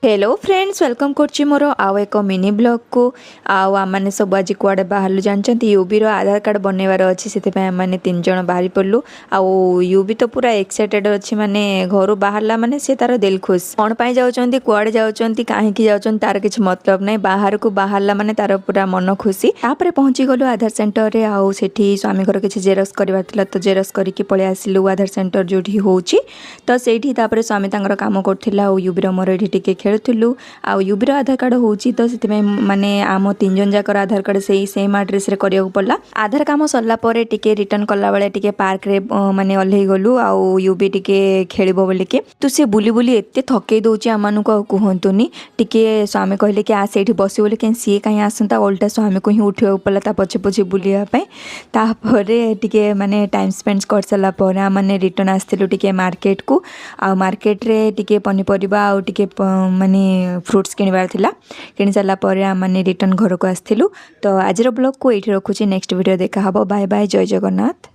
Hello friends welcome करछि मोर आउ एक मिनी ब्लॉग को आम मैंने सब आज कुआडे बाहर जानते यूबी आधार कार्ड बनवार अच्छी से मैंने 3 जन बाहरी पड़लु आउ यूबी तो पूरा एक्साइटेड अच्छी माने घर बाहरला माने से तार दिल खुश कौन पाई जाउछंती कुआडे जाउछंती काहेकि जाउछंती तार किछ मतलब नहीं बाहर को बाहरला माने तार पूरा मन खुशी तापर पहुंची गलु आधार सेंटर रे आउ सेठी स्वामी घर किछ जेरक्स करबार थिला तो जेरक्स करके पळे आसिलु आधार सेंटर जोठी होउची तो सेठी तापर स्वामी तांगर काम करथिला आउ यूबी रो मोर एठी टिके खेलुलु आउ यूबीर आधार कार्ड होची तो से माने आम 3 जन जाकर आधार कार्ड से सेम एड्रेस रे करिया पड़ला आधार काम सरला परे टिके रिटर्न कला बेले टिके पार्क रे माने ओल्हे गलु आउ यूबी टिके खेलिबो बोली के तो से बुली बुली एते थके दउची आमानु को कहंतुनी टिके स्वामी कहले कि आ सेठी बसी बोले के सी काई आसंता उल्टा स्वामी को ही उठियो पड़ला ता पछे पछे बुलिया पे तापरे टिके माने टाइम स्पेंड कर सरला परे आ माने रिटर्न आस्थिलु टिके मार्केट को आ मार्केट रे टिके पनीपरिबा आ टिके माने फ्रुट्स किणवार थिला किणी सारा पर आम रिटर्न घर को आसथिलु तो आज ब्लॉग को ये रखुची नेक्स्ट वीडियो देखा हबो बाय बाय जय जगन्नाथ।